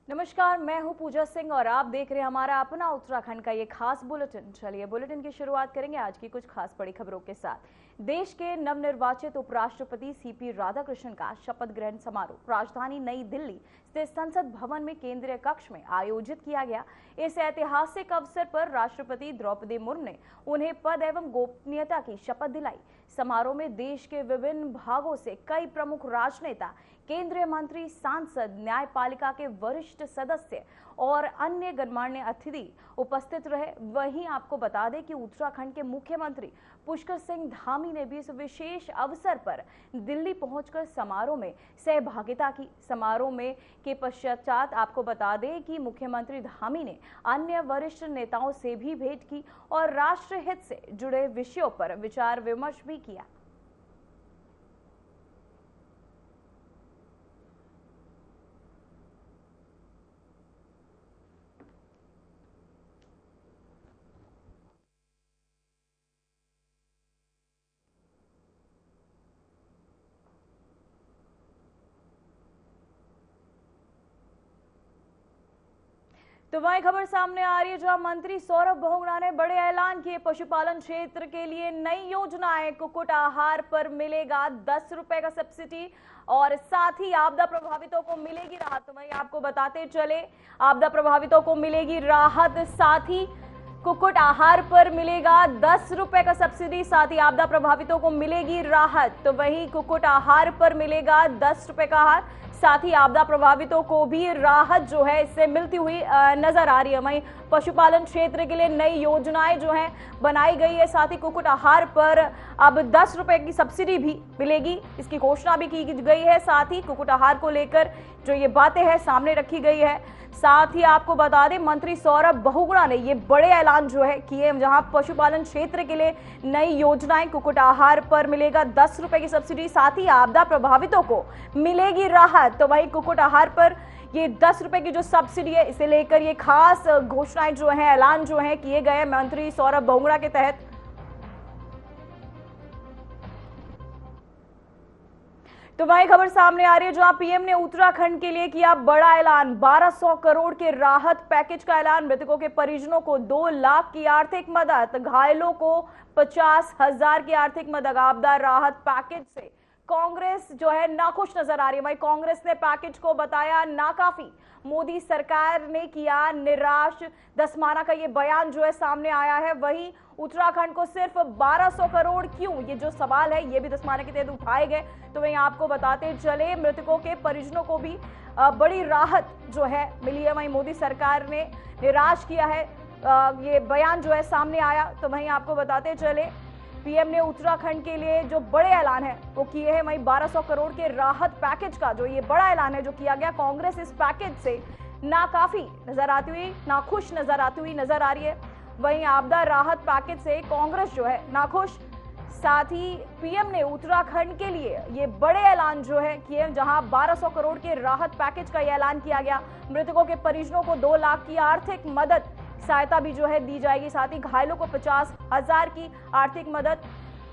नमस्कार, मैं हूं पूजा सिंह और आप देख रहे हैं हमारा अपना उत्तराखंड का ये खास बुलेटिन। चलिए बुलेटिन की शुरुआत करेंगे आज की कुछ खास बड़ी खबरों के साथ। देश के नवनिर्वाचित उपराष्ट्रपति सीपी राधाकृष्णन का शपथ ग्रहण समारोह राजधानी नई दिल्ली स्थित संसद भवन में केंद्रीय कक्ष में आयोजित किया गया। इस ऐतिहासिक अवसर पर राष्ट्रपति द्रौपदी मुर्मू ने उन्हें पद एवं गोपनीयता की शपथ दिलाई। समारोह में देश के विभिन्न भागों से कई प्रमुख राजनेता, केंद्रीय मंत्री, सांसद, न्यायपालिका के वरिष्ठ सदस्य और अन्य गणमान्य अतिथि उपस्थित रहे। वहीं आपको बता दें कि उत्तराखंड के मुख्यमंत्री पुष्कर सिंह धामी ने भी इस विशेष अवसर पर दिल्ली पहुंचकर समारोह में सहभागिता की। समारोह में के पश्चात आपको बता दें कि मुख्यमंत्री धामी ने अन्य वरिष्ठ नेताओं से भी भेंट की और राष्ट्र हित से जुड़े विषयों पर विचार विमर्श भी किया। तो वही खबर सामने आ रही है जहां मंत्री सौरभ बहुगुणा ने बड़े ऐलान किए। पशुपालन क्षेत्र के लिए नई योजनाएं, कुक्कुट आहार पर मिलेगा 10 रुपए का सब्सिडी और साथ ही आपदा प्रभावितों को मिलेगी राहत। तो वही आपको बताते चले, आपदा प्रभावितों को मिलेगी राहत, साथ ही कुक्कुट आहार पर मिलेगा 10 रुपए का सब्सिडी, साथ ही आपदा प्रभावितों को मिलेगी राहत। तो वही कुक्कुट आहार पर मिलेगा 10 रुपए का आहार, साथ ही आपदा प्रभावितों को भी राहत जो है इससे मिलती हुई नजर आ रही है। वहीं पशुपालन क्षेत्र के लिए नई योजनाएं जो है बनाई गई है, साथ ही कुक्कुट आहार पर अब 10 रुपए की सब्सिडी भी मिलेगी, इसकी घोषणा भी की गई है। साथ ही कुक्कुट आहार को लेकर जो ये बातें हैं सामने रखी गई है। साथ ही आपको बता दें मंत्री सौरभ बहुगुणा ने ये बड़े ऐलान जो है किए, जहां पशुपालन क्षेत्र के लिए नई योजनाएं, कुक्कुट आहार पर मिलेगा 10 रुपए की सब्सिडी, साथ ही आपदा प्रभावितों को मिलेगी राहत। तो वही कुक्कुट आहार पर ये 10 रुपए की जो सब्सिडी है, इसे लेकर ये खास घोषणाएं जो है, ऐलान जो है किए गए मंत्री सौरभ बहुगुणा के तहत। तो वही खबर सामने आ रही है जहां पीएम ने उत्तराखंड के लिए किया बड़ा ऐलान। 1200 करोड़ के राहत पैकेज का ऐलान। मृतकों के परिजनों को 2 लाख की आर्थिक मदद, घायलों को 50,000 की आर्थिक मदद। आपदा राहत पैकेज से कांग्रेस जो है नाखुश नजर आ रही है। वही कांग्रेस ने पैकेज को बताया नाकाफी, मोदी सरकार ने किया निराश। दसमाना का ये बयान जो है सामने आया है। वही उत्तराखंड को सिर्फ 1200 करोड़ क्यों, ये जो सवाल है ये भी दसमाना के तहत उठाए गए। तो वहीं आपको बताते चले मृतकों के परिजनों को भी बड़ी राहत जो है मिली है। वहीं मोदी सरकार ने निराश किया है, ये बयान जो है सामने आया। तो वहीं आपको बताते चले पीएम ने उत्तराखंड के लिए जो बड़े ऐलान है वो किए हैं। वहीं 1200 करोड़ के राहत पैकेज का जो ये बड़ा ऐलान है जो किया गया, कांग्रेस इस पैकेज से नाकाफी नजर आती हुई, नाखुश नजर आती हुई नजर आ रही है। वहीं आपदा राहत पैकेज से कांग्रेस जो है नाखुश। साथ ही पीएम ने उत्तराखंड के लिए ये बड़े ऐलान जो है किए, जहां 1200 करोड़ के राहत पैकेज का ये ऐलान किया गया। मृतकों के परिजनों को 2 लाख की आर्थिक मदद सहायता भी जो है दी जाएगी, साथ ही घायलों को 50,000 की आर्थिक मदद।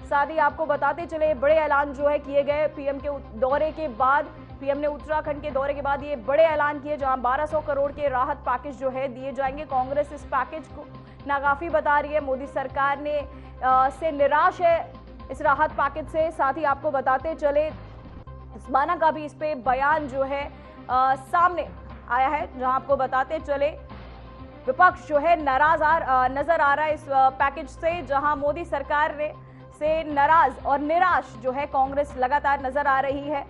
साथ ही आपको बताते चले बड़े ऐलान जो है किए गए पीएम के दौरे के बाद। पीएम ने उत्तराखंड के दौरे के बाद ये बड़े ऐलान किए, जहां 1200 करोड़ के राहत पैकेज जो है दिए जाएंगे। कांग्रेस इस पैकेज को नाकाफी बता रही है, मोदी सरकार ने से निराश है इस राहत पैकेज से। साथ ही आपको बताते चले दसमाना का भी इस पे बयान जो है सामने आया है, जहां आपको बताते चले विपक्ष जो है नाराज नजर आ रहा है इस पैकेज से, जहां मोदी सरकार ने से नाराज और निराश जो है कांग्रेस लगातार नजर आ रही है।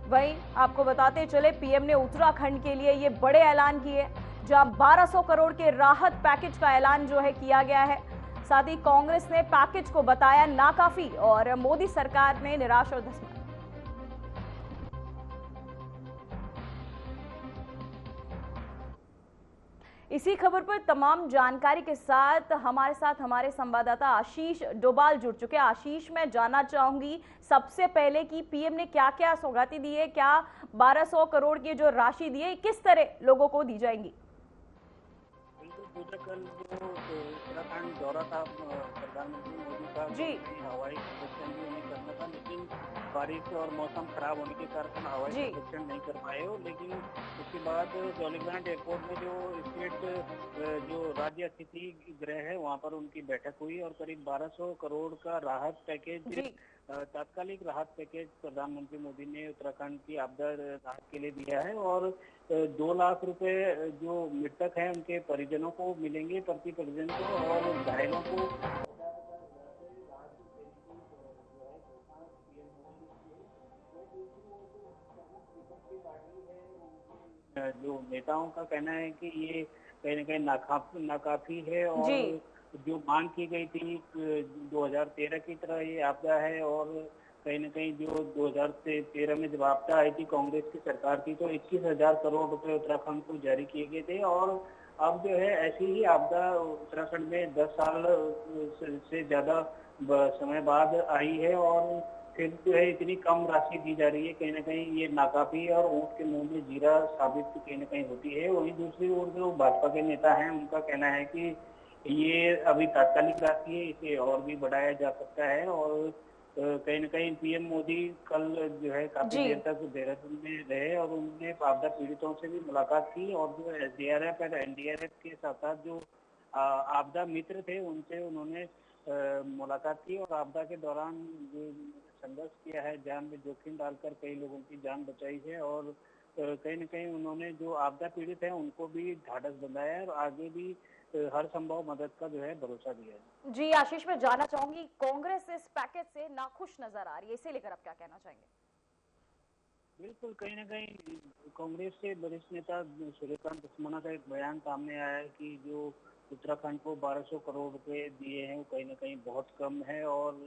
वहीं आपको बताते चले पीएम ने उत्तराखंड के लिए ये बड़े ऐलान किए, जहां 1200 करोड़ के राहत पैकेज का ऐलान जो है किया गया है। साथ ही कांग्रेस ने पैकेज को बताया नाकाफी और मोदी सरकार ने निराश और धसमाना। इसी खबर पर तमाम जानकारी के साथ हमारे संवाददाता आशीष डोभाल जुड़ चुके हैं। आशीष, मैं जानना चाहूंगी सबसे पहले कि पीएम ने क्या क्या सौगातें दी है, क्या 1200 करोड़ की जो राशि दी है किस तरह लोगों को दी जाएंगी? पूजा, कल जो उत्तराखंड दौरा था प्रधानमंत्री मोदी का, जी। कहीं हवाई सर्वेक्षण भी उन्हें करना था, लेकिन बारिश और मौसम खराब होने के कारण हवाई जी। सर्वेक्षण नहीं कर पाए हो। लेकिन उसके बाद जौलीग्रांट एयरपोर्ट में जो स्टेट जो राज्य अतिथि गृह है वहाँ पर उनकी बैठक हुई और करीब 1200 करोड़ का राहत पैकेज, जी। तात्कालिक राहत पैकेज प्रधानमंत्री मोदी ने उत्तराखंड की आपदा राहत के लिए दिया है। और 2 लाख रुपए जो मृतक हैं उनके परिजनों को मिलेंगे, प्रति परिजन को, और घायलों को जो नेताओं का कहना है कि ये कहीं न कहीं नाकाफी है जी। और जो मांग की गई थी 2013 की तरह ये आपदा है। और कहीं न कहीं जो 2013 में जब आपदा आई थी, कांग्रेस की सरकार थी, तो 21,000 करोड़ रुपए उत्तराखंड को जारी किए गए थे। और अब जो है ऐसी ही आपदा उत्तराखंड में 10 साल से ज्यादा समय बाद आई है और फिर जो है इतनी कम राशि दी जा रही है, कहीं ना कहीं ये नाकाफी है और ऊंट के मुंह में जीरा साबित कहीं ना कहीं होती है। वहीं दूसरी ओर जो भाजपा के नेता हैं उनका कहना है कि ये अभी तात्कालिक राशि है, इसे और भी बढ़ाया जा सकता है। और कहीं न कहीं पीएम मोदी कल जो है काफी जी। देर तक देहरादून में रहे और उन्होंने आपदा पीड़ितों से भी मुलाकात की और जो एसडीआरएफ और एनडीआरएफ के साथ साथ जो आपदा मित्र थे उनसे उन्होंने मुलाकात की और आपदा के दौरान जो संघर्ष किया है, जान में जोखिम डालकर कई लोगों की जान बचाई है। और कहीं न कहीं उन्होंने जो आपदा पीड़ित है उनको भी ढाढ़स बंधाया है और आगे भी हर संभव मदद का जो है भरोसा दिया है। जी आशीष, मैं जानना चाहूंगी, कांग्रेस इस पैकेज से नाखुश नजर आ रही है, इसे लेकर आप क्या कहना चाहेंगे? बिल्कुल, कहीं न कहीं कांग्रेस के वरिष्ठ नेता सूर्यकांत धस्माना का एक बयान सामने आया है कि जो उत्तराखंड को 1200 करोड़ रुपए दिए हैं वो कहीं न कहीं बहुत कम है और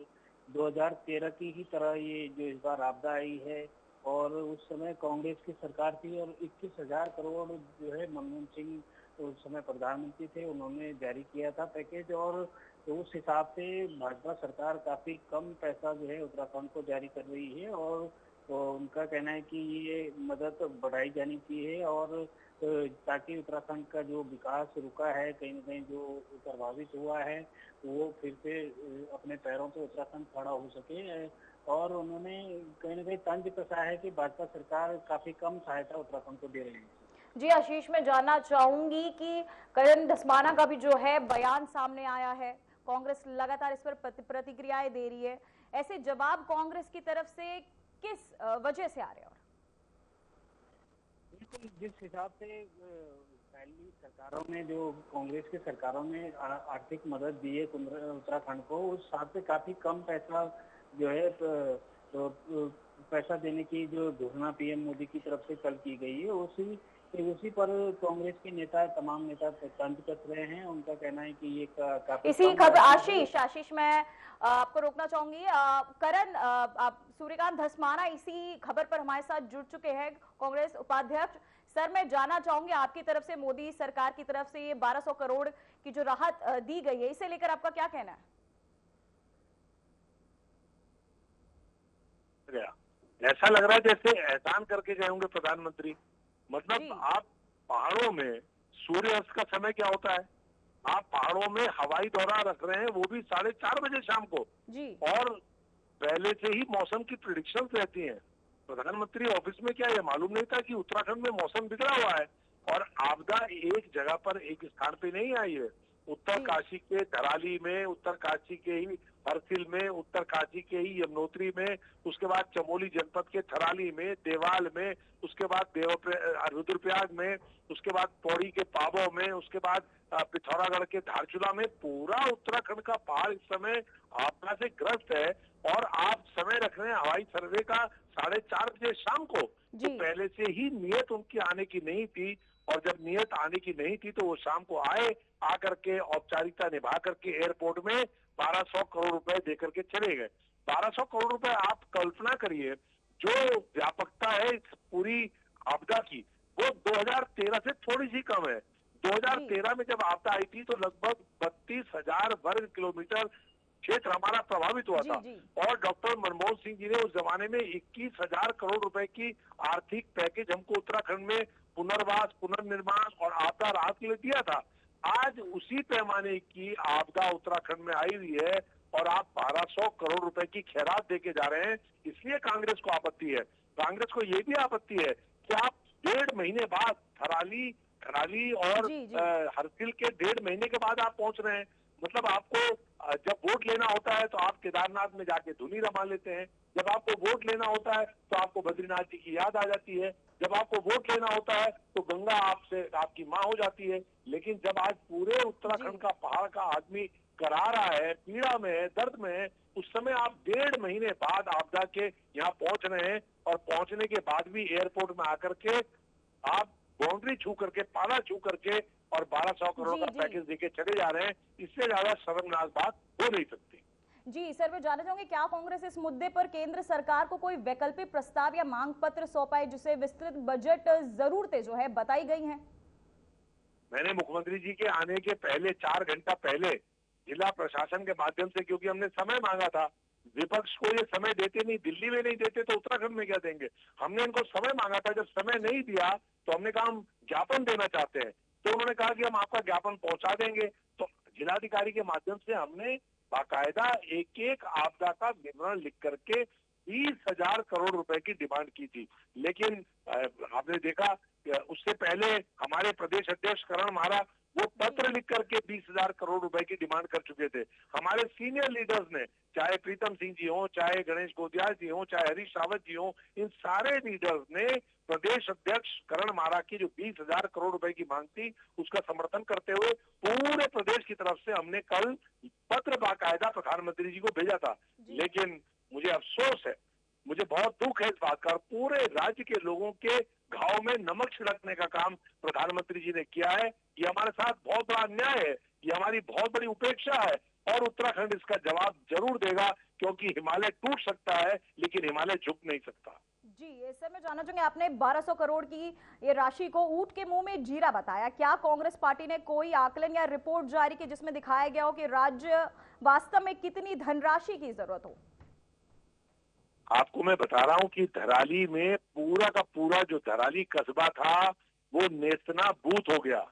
2013 की ही तरह ये जो इस बार आपदा आई है और उस समय कांग्रेस की सरकार थी और 21,000 करोड़ जो है मनमोहन सिंह उस समय प्रधानमंत्री थे, उन्होंने जारी किया था पैकेज। और तो उस हिसाब से भाजपा सरकार काफी कम पैसा जो है उत्तराखंड को जारी कर रही है और तो उनका कहना है कि ये मदद बढ़ाई जानी चाहिए और ताकि उत्तराखंड का जो विकास रुका है, कहीं न कहीं जो प्रभावित हुआ है, वो फिर से अपने पैरों पे उत्तराखंड खड़ा हो सके। और उन्होंने कहीं न कहीं तंज कसा है कि भाजपा सरकार काफी कम सहायता उत्तराखंड को दे रही है। जी आशीष, मैं जानना चाहूंगी कि करण धस्माना का भी जो है बयान सामने आया है, कांग्रेस लगातार इस पर प्रतिक्रियाएं दे रही है, ऐसे जवाब कांग्रेस की तरफ से किस वजह से आ रहे हैं? और बिल्कुल, जिस हिसाब से पहली सरकारों ने जो कांग्रेस की सरकारों ने आर्थिक मदद दी है उत्तराखंड को, उस हिसाब से काफी कम पैसा जो है तो पैसा देने की जो घोषणा पीएम मोदी की तरफ से कल की गई है, उसी पर कांग्रेस के नेता, तमाम नेता तंज कस रहे हैं। उनका कहना है कि ये काफी इसी कम खबर, राशि है। आशीष मैं आपको रोकना चाहूंगी। करण, आप सूर्यकांत धस्माना इसी खबर पर हमारे साथ जुड़ चुके हैं, कांग्रेस उपाध्यक्ष। सर, मैं जानना चाहूंगी आपकी तरफ से मोदी सरकार की तरफ से ये 1200 करोड़ की जो राहत दी गई है, इसे लेकर आपका क्या कहना है? ऐसा लग रहा है जैसे एहसान करके गए होंगे प्रधानमंत्री। मतलब आप पहाड़ों में सूर्यास्त का समय क्या होता है, आप पहाड़ों में हवाई दौरा रख रहे हैं, वो भी 4:30 बजे शाम को जी। और पहले से ही मौसम की प्रिडिक्शन रहती है। प्रधानमंत्री ऑफिस में क्या ये मालूम नहीं था कि उत्तराखंड में मौसम बिगड़ा हुआ है? और आपदा एक जगह पर, एक स्थान पे नहीं आई है। उत्तर काशी के धराली में, उत्तर काशी के ही हरसिल में, उत्तर काशी के ही यमुनोत्री में, उसके बाद चमोली जनपद के थराली में, देवाल में, उसके बाद रुद्रप्रयाग में, उसके बाद पौड़ी के पाबौ में, उसके बाद पिथौरागढ़ के धारचूला में, पूरा उत्तराखंड का पहाड़ इस समय आपदा से ग्रस्त है। और आप समय रख रहे हैं हवाई सर्वे का 4:30 बजे शाम को। तो पहले से ही नियत उनकी आने की नहीं थी और जब नियत आने की नहीं थी तो वो शाम को आए, आकर के औपचारिकता निभा करके एयरपोर्ट में 1200 करोड़ रुपए देकर के चले गए। 1200 करोड़ रुपए, आप कल्पना करिए जो व्यापकता है इस पूरी आपदा की, वो 2013 से थोड़ी सी कम है। 2013 में जब आपदा आई थी तो लगभग 32,000 वर्ग किलोमीटर क्षेत्र हमारा प्रभावित हुआ था और डॉक्टर मनमोहन सिंह जी ने उस जमाने में 21,000 करोड़ रुपए की आर्थिक पैकेज हमको उत्तराखंड में पुनर्वास, पुनर्निर्माण और आपदा राहत के लिए दिया था। आज उसी पैमाने की आपदा उत्तराखंड में आई हुई है और आप 1200 करोड़ रुपए की खैरात देके जा रहे हैं। इसलिए कांग्रेस को आपत्ति है। कांग्रेस को ये भी आपत्ति है कि आप 1.5 महीने बाद थराली और जी जी हरसिल के 1.5 महीने के बाद आप पहुंच रहे हैं। मतलब आपको जब वोट लेना होता है तो आप केदारनाथ में जाके धुनी रमा लेते हैं। जब आपको वोट लेना होता है तो आपको बद्रीनाथ जी की याद आ जाती है। जब आपको वोट लेना होता है तो गंगा आपसे आपकी माँ हो जाती है। लेकिन जब आज पूरे उत्तराखंड का पहाड़ का आदमी करा रहा है, पीड़ा में है, दर्द में है, उस समय आप 1.5 महीने बाद आपदा के यहाँ पहुंच रहे हैं और पहुंचने के बाद भी एयरपोर्ट में आकर के आप बाउंड्री छू करके, पाला छू करके और 1200 करोड़ जी का जी पैकेज देके चले जा रहे हैं। इससे ज्यादा शर्मनाक बात हो नहीं सकती। जी सर, मैं जानना चाहूंगी क्या कांग्रेस इस मुद्दे पर केंद्र सरकार को कोई वैकल्पिक प्रस्ताव या मांग पत्र सौंपा है जिसे विस्तृत बजट जरूरतें जो है बताई गई हैं? मैंने मुख्यमंत्री जी के आने के पहले 4 घंटा पहले जिला प्रशासन के माध्यम से, क्योंकि हमने समय मांगा था, विपक्ष को ये समय देते नहीं, दिल्ली में नहीं देते तो उत्तराखंड में क्या देंगे। हमने इनको समय मांगा था, जब समय नहीं दिया तो हमने कहा हम ज्ञापन देना चाहते हैं। तो उन्होंने कहा कि हम आपका ज्ञापन पहुंचा देंगे। तो जिलाधिकारी के माध्यम से हमने बाकायदा एक एक आपदा का विवरण लिख करके 20,000 करोड़ रुपए की डिमांड की थी। लेकिन आपने देखा उससे पहले हमारे प्रदेश अध्यक्ष करण मारा वो पत्र लिख करके 20,000 करोड़ रुपए की डिमांड कर चुके थे। हमारे सीनियर लीडर्स ने, चाहे प्रीतम सिंह जी हो, चाहे गणेश गोदियाल जी हो, चाहे हरीश रावत जी हो, इन सारे लीडर्स ने प्रदेश अध्यक्ष करण मारा की जो 20,000 करोड़ रुपए की मांग थी उसका समर्थन करते हुए पूरे प्रदेश की तरफ से हमने कल पत्र बाकायदा प्रधानमंत्री जी को भेजा था। लेकिन मुझे अफसोस है, मुझे बहुत दुख है इस बात का, पूरे राज्य के लोगों के घाव में नमक छिड़कने का काम प्रधानमंत्री जी ने किया है। ये हमारे साथ बहुत बड़ा अन्याय है, ये हमारी बहुत बड़ी उपेक्षा है और उत्तराखंड इसका जवाब जरूर देगा, क्योंकि हिमालय टूट सकता है लेकिन हिमालय झुक नहीं सकता। जी ये सर, मैं जानना चाहूंगी आपने 1200 करोड़ की ये राशि को ऊंट के मुंह में जीरा बताया। क्या कांग्रेस पार्टी ने कोई आकलन या रिपोर्ट जारी की जिसमें दिखाया गया हो कि राज्य वास्तव में कितनी धनराशि की जरूरत हो? आपको मैं बता रहा हूं कि धराली में पूरा का पूरा जो धराली कस्बा था वो नेस्तनाबूत हो गया।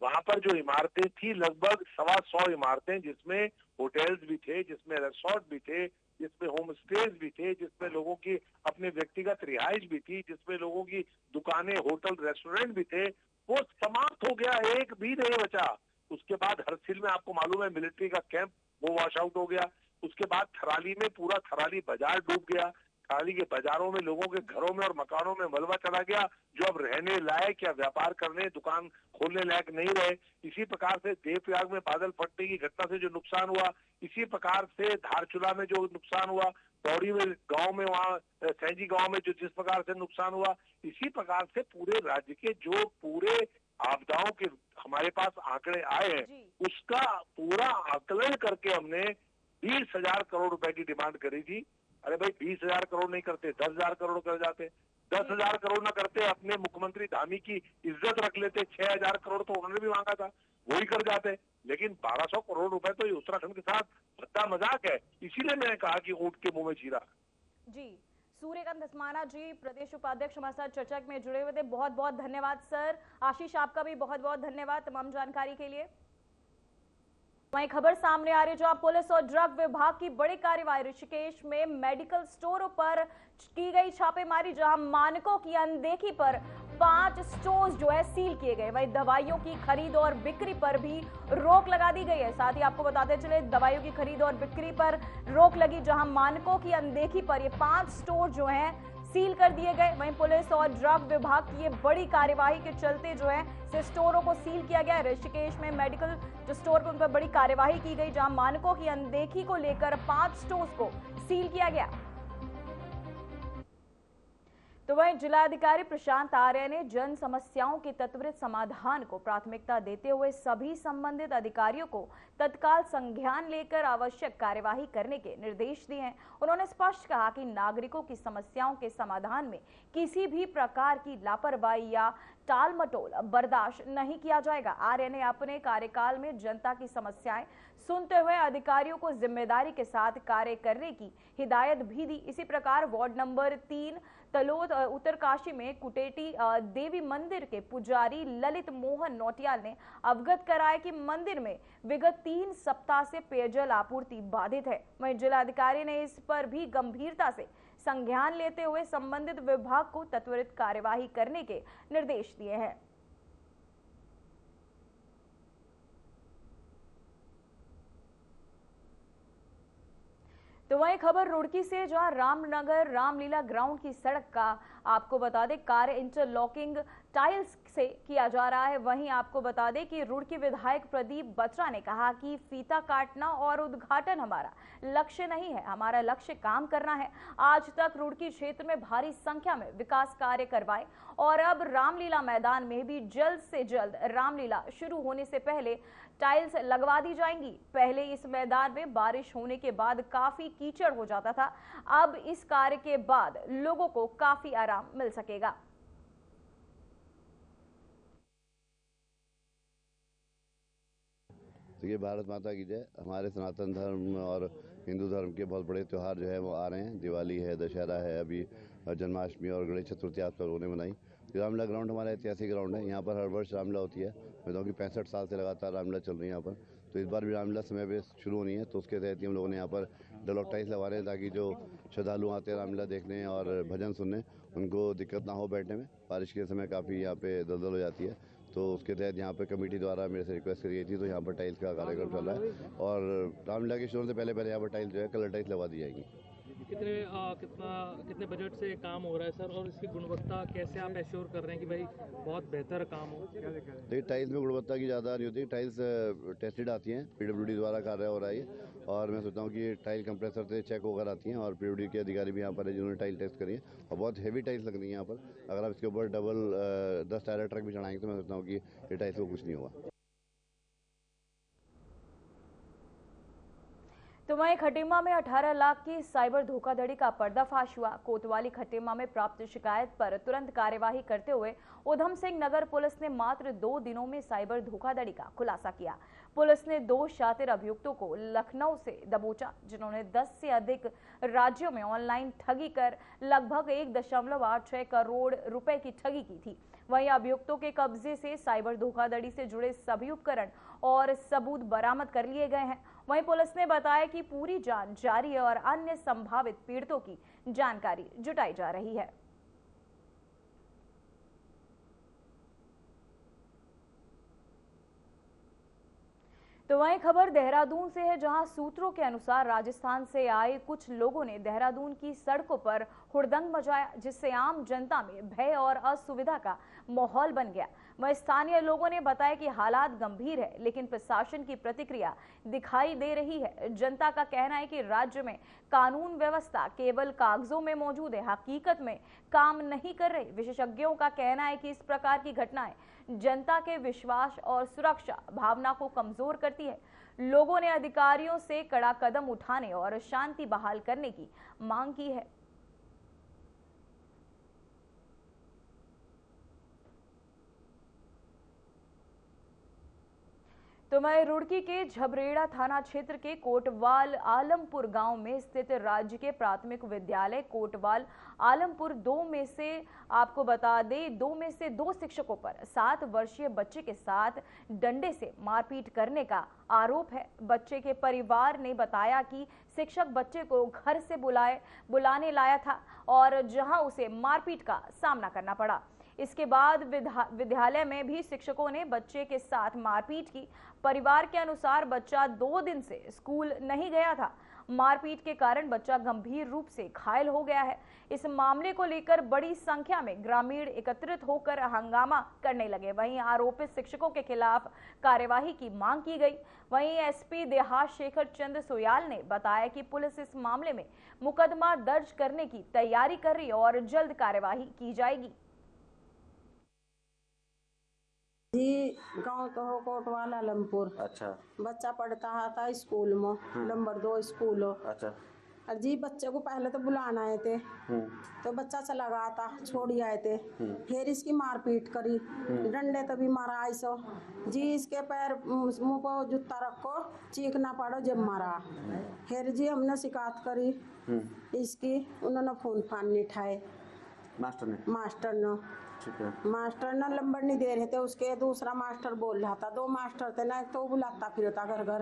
वहां पर जो इमारतें थी लगभग 125 इमारतें, जिसमें होटल्स भी थे, जिसमें रिसोर्ट भी थे, जिसमें होम स्टेज भी थे, जिसमें लोगों की अपने व्यक्तिगत रिहाइश भी थी, जिसमें लोगों की दुकानें, होटल, रेस्टोरेंट भी थे, वो समाप्त हो गया, एक भी नहीं बचा। उसके बाद हरसिल में आपको मालूम है मिलिट्री का कैंप, वो वॉश आउट हो गया। उसके बाद थराली में पूरा थराली बाजार डूब गया। थराली के बाजारों में, लोगों के घरों में और मकानों में मलबा चला गया, जो अब रहने लायक या व्यापार करने, दुकान खोलने लायक नहीं रहे। इसी प्रकार से देवप्रयाग में बादल फटने की घटना से जो नुकसान हुआ, इसी प्रकार से धारचूला में जो नुकसान हुआ, पौड़ी में गांव में, वहाँ सैंजी गांव में जो जिस प्रकार से नुकसान हुआ, इसी प्रकार से पूरे राज्य के जो पूरे आपदाओं के हमारे पास आंकड़े आए हैं, उसका पूरा आकलन करके हमने 20,000 करोड़ रुपए की डिमांड करी थी। अरे भाई 20,000 करोड़ नहीं करते, 10,000 करोड़ कर जाते। 10,000 करोड़ ना करते, अपने मुख्यमंत्री धामी की इज्जत रख लेते। 6,000 करोड़ तो उन्होंने भी मांगा था, वही कर जाते। लेकिन 1200 करोड़ रुपए तो ये उत्तराखंड के साथ भद्दा मजाक है। इसीलिए मैंने कहा कि ऊंट के मुंह में जीरा। जी, सूर्यकांत धस्माना जी प्रदेश उपाध्यक्ष हमारे साथ चर्चा में जुड़े हुए थे, बहुत बहुत धन्यवाद सर। आशीष आपका भी बहुत बहुत धन्यवाद तमाम जानकारी के लिए। वहीं खबर सामने आ रही है जहां पुलिस और ड्रग विभाग की बड़ी कार्रवाई, ऋषिकेश में मेडिकल स्टोरों पर की गई छापेमारी, जहां मानकों की अनदेखी पर 5 स्टोर्स जो है सील किए गए। वहीं दवाइयों की खरीद और बिक्री पर भी रोक लगा दी गई है। साथ ही आपको बताते चले दवाइयों की खरीद और बिक्री पर रोक लगी, जहां मानकों की अनदेखी पर ये 5 स्टोर जो हैं सील कर दिए गए। वहीं पुलिस और ड्रग विभाग की ये बड़ी कार्यवाही के चलते जो है स्टोरों को सील किया गया। ऋषिकेश में मेडिकल जो स्टोर पर उन पर बड़ी कार्यवाही की गई, जहां मानकों की अनदेखी को लेकर 5 स्टोर्स को सील किया गया। तो वहीं जिलाधिकारी प्रशांत आर्य ने जन समस्याओं के त्वरित समाधान को प्राथमिकता देते हुए सभी संबंधित अधिकारियों को तत्काल संज्ञान लेकर आवश्यक कार्यवाही करने के निर्देश दिए हैं। उन्होंने स्पष्ट कहा कि नागरिकों की समस्याओं के समाधान में किसी भी प्रकार की लापरवाही या टालमटोल बर्दाश्त नहीं किया जाएगा। आर्य ने अपने कार्यकाल में जनता की समस्याएं सुनते हुए अधिकारियों को जिम्मेदारी के साथ कार्य करने की हिदायत भी दी। इसी प्रकार वार्ड नंबर 3 तलोद उत्तरकाशी में कुटेटी देवी मंदिर के पुजारी ललित मोहन नौटियाल ने अवगत कराया कि मंदिर में विगत 3 सप्ताह से पेयजल आपूर्ति बाधित है। वहीं जिलाधिकारी ने इस पर भी गंभीरता से संज्ञान लेते हुए संबंधित विभाग को त्वरित कार्यवाही करने के निर्देश दिए हैं। तो वहीं खबर रुड़की से, जहां रामनगर रामलीला ग्राउंड की सड़क का आपको बता दें कार्य इंटरलॉकिंग टाइल्स से किया जा रहा है। वहीं आपको बता दें कि रुड़की विधायक प्रदीप बत्रा ने कहा कि फीता काटना और उद्घाटन हमारा लक्ष्य नहीं है, हमारा लक्ष्य काम करना है। आज तक रुड़की क्षेत्र में भारी संख्या में विकास कार्य करवाए और अब रामलीला मैदान में भी जल्द से जल्द रामलीला शुरू होने से पहले टाइल्स लगवा दी जाएंगी। पहले इस मैदान में बारिश होने के बाद काफी कीचड़ हो जाता था, अब इस कार्य के बाद लोगों को काफी आराम मिल सकेगा। देखिए, भारत माता की जय। हमारे सनातन धर्म और हिंदू धर्म के बहुत बड़े त्यौहार जो है वो आ रहे हैं। दिवाली है, दशहरा है, अभी जन्माष्टमी और गणेश चतुर्थी आज पर होने मनाई। रामलीला ग्राउंड हमारा ऐतिहासिक ग्राउंड है। यहाँ पर हर वर्ष रामलीला होती है। मैं बताऊँ कि 65 साल से लगातार रामलीला चल रही है यहाँ पर। तो इस बार भी रामलीला समय पे शुरू होनी है, तो उसके तहत हम लोगों ने यहाँ पर इंटरलॉक टाइल्स लगवा रहे हैं ताकि जो श्रद्धालु आते हैं रामलीला देखने और भजन सुनने, उनको दिक्कत ना हो बैठने में। बारिश के समय काफ़ी यहाँ पे दलदल हो जाती है, तो उसके तहत यहाँ पे कमेटी द्वारा मेरे से रिक्वेस्ट करी गई थी, तो यहाँ पर टाइल्स का कार्यक्रम चल रहा है और रामलीला के शुरू से पहले यहाँ पर टाइल्स जो है कलर टाइल्स लगवा दी जाएगी। कितने बजट से काम हो रहा है सर, और इसकी गुणवत्ता कैसे आप एश्योर कर रहे हैं कि भाई बहुत बेहतर काम हो? देखिए, टाइल्स में गुणवत्ता की ज़्यादा नहीं होती। टाइल्स टेस्टेड आती हैं, PWD द्वारा कार्य हो रहा है और मैं सोचता हूँ कि टाइल कंप्रेसर से चेक होकर आती हैं और PWD के अधिकारी भी यहाँ पर है जिन्होंने टाइल टेस्ट करी है और बहुत हेवी टाइल्स लग रही है यहाँ पर। अगर आप इसके ऊपर डबल 10 टायर ट्रक भी चढ़ाएंगे तो मैं सोचता हूँ कि ये टाइल्स को कुछ नहीं होगा। तो वहीं खटीमा में 18 लाख की साइबर धोखाधड़ी का पर्दाफाश हुआ। कोतवाली खटीमा में प्राप्त शिकायत पर तुरंत कार्यवाही करते हुए उधम सिंह नगर पुलिस ने मात्र 2 दिनों में साइबर धोखाधड़ी का खुलासा किया। पुलिस ने 2 शातिर अभियुक्तों को लखनऊ से दबोचा, जिन्होंने 10 से अधिक राज्यों में ऑनलाइन ठगी कर लगभग 1.86 करोड़ रुपए की ठगी की थी। वहीं अभियुक्तों के कब्जे से साइबर धोखाधड़ी से जुड़े सभी उपकरण और सबूत बरामद कर लिए गए हैं। वहीं पुलिस ने बताया कि पूरी जांच जारी है और अन्य संभावित पीड़ितों की जानकारी जुटाई जा रही है। तो वहीं खबर देहरादून से है, जहां सूत्रों के अनुसार राजस्थान से आए कुछ लोगों ने देहरादून की सड़कों पर हुड़दंग मचाया, जिससे आम जनता में भय और असुविधा का माहौल बन गया। वहीं स्थानीय लोगों ने बताया कि हालात गंभीर है, लेकिन प्रशासन की प्रतिक्रिया दिखाई दे रही है। जनता का कहना है कि राज्य में कानून व्यवस्था केवल कागजों में मौजूद है, हकीकत में काम नहीं कर रही। विशेषज्ञों का कहना है कि इस प्रकार की घटनाएं जनता के विश्वास और सुरक्षा भावना को कमजोर करती है। लोगों ने अधिकारियों से कड़ा कदम उठाने और शांति बहाल करने की मांग की है। तो मैं रुड़की के झबरेड़ा थाना क्षेत्र के कोटवाल आलमपुर गांव में स्थित राज्य के प्राथमिक विद्यालय कोटवाल आलमपुर 2 में से आपको बता दें 2 में से 2 शिक्षकों पर 7 वर्षीय बच्चे के साथ डंडे से मारपीट करने का आरोप है। बच्चे के परिवार ने बताया कि शिक्षक बच्चे को घर से बुलाने लाया था और जहां उसे मारपीट का सामना करना पड़ा। इसके बाद विद्यालय में भी शिक्षकों ने बच्चे के साथ मारपीट की। परिवार के अनुसार बच्चा 2 दिन से स्कूल नहीं गया था। मारपीट के कारण बच्चा गंभीर रूप से घायल हो गया है। इस मामले को लेकर बड़ी संख्या में ग्रामीण एकत्रित होकर हंगामा करने लगे। वहीं आरोपित शिक्षकों के खिलाफ कार्यवाही की मांग की गई। वहीं एसपी देहात शेखर चंद्र सोयाल ने बताया कि पुलिस इस मामले में मुकदमा दर्ज करने की तैयारी कर रही है और जल्द कार्यवाही की जाएगी। जी, गांव तो हो कोटवाल आलमपुर। अच्छा। बच्चा पढ़ता था स्कूल में, नंबर 2 स्कूल। अच्छा। और जी बच्चे को पहले तो बुलाना आए थे, तो बच्चा चला गया था, छोड़ी आए थे। फिर इसकी मारपीट करी, डंडे तो भी मारा ऐसो जी, इसके पैर मुंह को जूता रखो, चीखना पड़ो जब मारा। फिर जी हमने शिकायत करी इसकी, उन्होंने फोन फान नहीं उठाए। मास्टर ने? मास्टर ने। ठीक है। मास्टर ने नंबर नहीं दे रहे थे उसके, दूसरा मास्टर बोल रहा था। 2 मास्टर थे ना, एक तो बुलाता फिरता घर घर।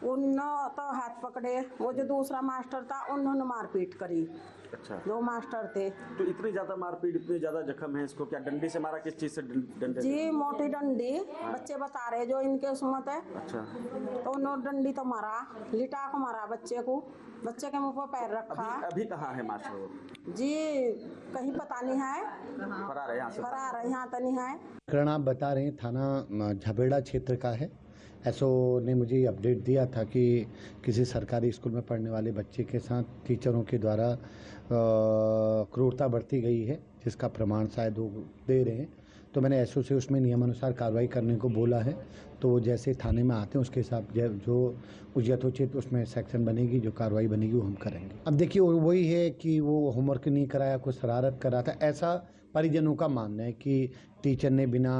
उन्होंने तो हाथ पकड़े, वो जो दूसरा मास्टर था उन्होंने मारपीट करी। अच्छा। 2 मास्टर थे। तो इतनी ज्यादा मारपीट, इतने ज्यादा जख्म है इसको, क्या डंडी से मारा, किस चीज से डंडे? जी मोटी डंडी, बच्चे बता रहे जो इनके सुमत है। अच्छा। तो उन्होंने डंडी तो मारा, लिटा को मारा बच्चे को, बच्चे के मुंह पर पैर रखा। अभी कहाँ है मास्टर? जी कहीं पता नहीं है, फरार है यहाँ से? फरार है, यहाँ तो नहीं है। प्रकरण आप बता रहे हैं थाना झबेड़ा क्षेत्र का है। एसओ ने मुझे अपडेट दिया था कि किसी सरकारी स्कूल में पढ़ने वाले बच्चे के साथ टीचरों के द्वारा क्रूरता बरती गई है, जिसका प्रमाण शायद वो दे रहे हैं। तो मैंने एसओ से उसमें नियमानुसार कार्रवाई करने को बोला है। तो जैसे थाने में आते हैं उसके हिसाब जो यथोचित उसमें सेक्शन बनेगी, जो कार्रवाई बनेगी वो हम करेंगे। अब देखिए वही है कि वो होमवर्क नहीं कराया, कुछ शरारत करा था, ऐसा परिजनों का मानना है कि टीचर ने बिना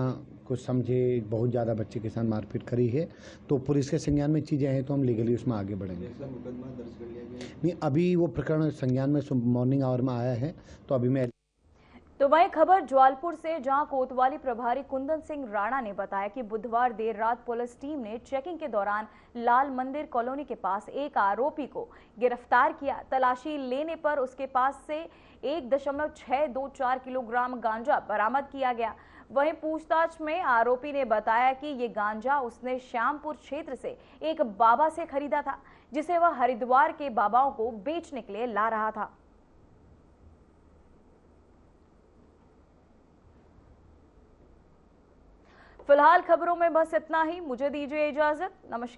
कुछ समझे बहुत ज़्यादा बच्चे के साथ मारपीट करी है। तो पुलिस के संज्ञान में चीज़ें हैं तो हम लीगली उसमें आगे बढ़ेंगे। नहीं, अभी वो प्रकरण संज्ञान में मॉर्निंग आवर में आया है, तो अभी मैं। तो वहीं खबर ज्वालपुर से, जहां कोतवाली प्रभारी कुंदन सिंह राणा ने बताया कि बुधवार देर रात पुलिस टीम ने चेकिंग के दौरान लाल मंदिर कॉलोनी के पास एक आरोपी को गिरफ्तार किया। तलाशी लेने पर उसके पास से 1.624 किलोग्राम गांजा बरामद किया गया। वहीं पूछताछ में आरोपी ने बताया कि ये गांजा उसने श्यामपुर क्षेत्र से एक बाबा से खरीदा था, जिसे वह हरिद्वार के बाबाओं को बेचने के लिए ला रहा था। फिलहाल खबरों में बस इतना ही। मुझे दीजिए इजाजत। नमस्कार।